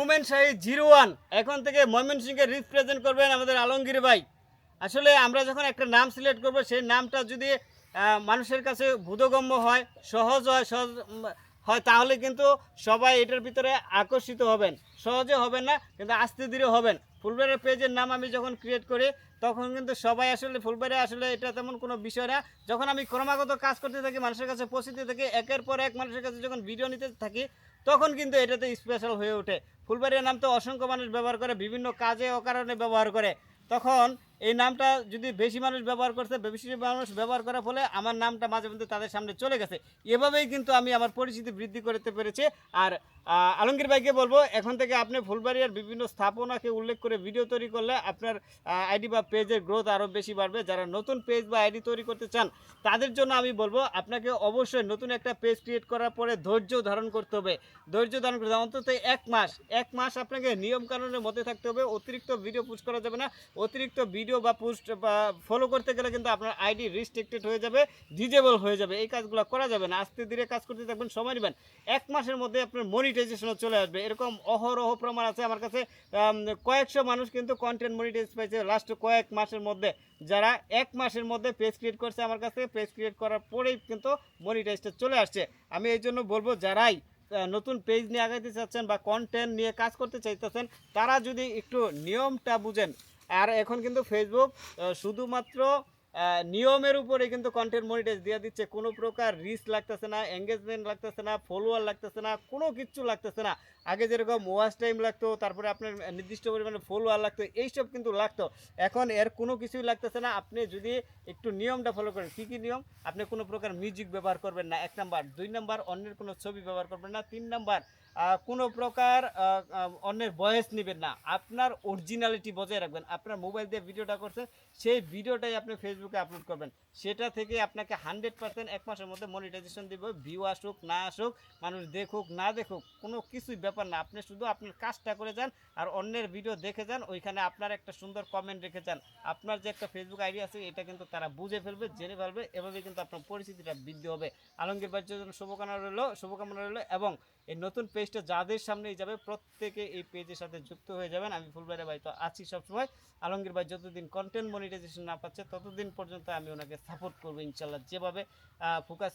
মোমেন শাহী 01 এখন থেকে ময়মনসিংহকে রিপ্রেজেন্ট করবেন আমাদের আলমগীর ভাই। আসলে আমরা যখন একটা নাম সিলেক্ট করব সেই নামটা যদি মানুষের কাছে বোধগম্য হয়, সহজ হয় তাহলে কিন্তু সবাই এটার ভিতরে আকর্ষিত হবেন। সহজে হবেন না, কিন্তু আস্তে ধীরে হবেন। ফুলবাড়ির পেজের নাম আমি যখন ক্রিয়েট করি তখন কিন্তু সবাই আসলে ফুলবাড়ি আসলে এটা তেমন কোনো বিষয় না। যখন আমি ক্রমাগত কাজ করতে থাকি, মানুষের কাছে পৌঁছতে থাকি, একের পর এক মানুষের কাছে যখন ভিডিও নিতে থাকি, তখন কিন্তু এটাতে স্পেশাল হয়ে ওঠে। ফুলবাড়ির নাম তো অসংখ্য মানুষ ব্যবহার করে, বিভিন্ন কাজে অকারণে ব্যবহার করে। তখন এই নামটা যদি বেশি মানুষ ব্যবহার করছে, বেশি মানুষ ব্যবহার করার ফলে আমার নামটা মাঝে মধ্যে তাদের সামনে চলে গেছে। এভাবেই কিন্তু আমি আমার পরিচিতি বৃদ্ধি করতে পেরেছি। আর আলমগীর ভাইকে বলবো, এখন থেকে আপনি ফুলবাড়িয়ার বিভিন্ন স্থাপনাকে উল্লেখ করে ভিডিও তৈরি করলে আপনার আইডি বা পেজের গ্রোথ আরও বেশি বাড়বে। যারা নতুন পেজ বা আইডি তৈরি করতে চান তাদের জন্য আমি বলবো, আপনাকে অবশ্যই নতুন একটা পেজ ক্রিয়েট করার পরে ধৈর্য ধারণ করতে হবে। ধৈর্য ধারণ করতে অন্তত 1 মাস আপনাকে নিয়মকানুনের মধ্যে থাকতে হবে। অতিরিক্ত ভিডিও পোস্ট করা যাবে না। অতিরিক্ত ভিডিও বা পোস্ট বা ফলো করতে গেলে কিন্তু আপনার আইডি রিস্ট্রিক্টেড হয়ে যাবে, ডিজেবল হয়ে যাবে। এই কাজগুলো করা যাবে না। আস্তে ধীরে কাজ করতে থাকবেন, সময় নেবেন। 1 মাসের মধ্যে আপনার মনিটাইজেশনও চলে আসবে। এরকম অহরহ প্রমাণ আছে আমার কাছে। কয়েকশো মানুষ কিন্তু কন্টেন্ট মনিটাইজ পাইছে লাস্ট কয়েক মাসের মধ্যে। যারা 1 মাসের মধ্যে পেজ ক্রিয়েট করছে আমার কাছে, পেজ ক্রিয়েট করার পরেই কিন্তু মনিটাইজটা চলে আসছে। আমি এই জন্য বলবো, যারাই নতুন পেজ নিয়ে আগাইতে চাচ্ছেন বা কন্টেন্ট নিয়ে কাজ করতে চাইতেছেন, তারা যদি একটু নিয়মটা বুঝেন। আর এখন কিন্তু ফেসবুক শুধুমাত্র নিয়মের উপরে কিন্তু কন্টেন্ট মনিটাইজ দিয়ে দিচ্ছে। কোনো প্রকার রিচ লাগতেছে না, এঙ্গেজমেন্ট লাগতেছে না, ফলোয়ার লাগতেছে না, কোনো কিচ্ছু লাগতেছে না। আগে যেরকম ওয়াচ টাইম লাগতো, তারপরে আপনার নির্দিষ্ট পরিমাণে ফলোয়ার লাগতো, এইসব কিন্তু লাগতো। এখন এর কোনো কিছুই লাগতেছে না। আপনি যদি একটু নিয়মটা ফলো করেন। কী কী নিয়ম? আপনি কোনো প্রকার মিউজিক ব্যবহার করবেন না, 1 নাম্বার। 2 নাম্বার, অন্যের কোনো ছবি ব্যবহার করবেন না। 3 নাম্বার, কোনো প্রকার অন্যের ভয়েস নেবেন না। আপনার অরিজিনালিটি বজায় রাখবেন। আপনার মোবাইল দিয়ে ভিডিওটা করছেন, সেই ভিডিওটাই আপনি ফেসবুকে আপলোড করবেন। সেটা থেকে আপনাকে 100% 1 মাসের মধ্যে মনিটাইজেশন দিব। ভিউ আসুক না আসুক, মানুষ দেখুক না দেখুক, কোনো কিছুই ব্যাপার না। আপনি শুধু আপনার কাজটা করে যান আর অন্যের ভিডিও দেখে যান। ওইখানে আপনার একটা সুন্দর কমেন্ট রেখে যান। আপনার যে একটা ফেসবুক আইডি আছে এটা কিন্তু তারা বুঝে ফেলবে, জেনে ফেলবে। এভাবে কিন্তু আপনার পরিচিতিটা বৃদ্ধি হবে। আলমগীর ভাইয়ের জন্য শুভকামনা রইল। এবং এই নতুন পেজটা যাদের সামনেই যাবে প্রত্যেকে এই পেজের সাথে যুক্ত হয়ে যাবেন। আমি ফুলবাড়ি ভাই তো আছি সবসময়। আলমগীর ভাই যতদিন কন্টেন্ট মনিটাইজেশন না পাচ্ছে ততদিন পর্যন্ত আমি ওনাকে সাপোর্ট করবো ইনশাল্লাহ। যেভাবে ফোকাস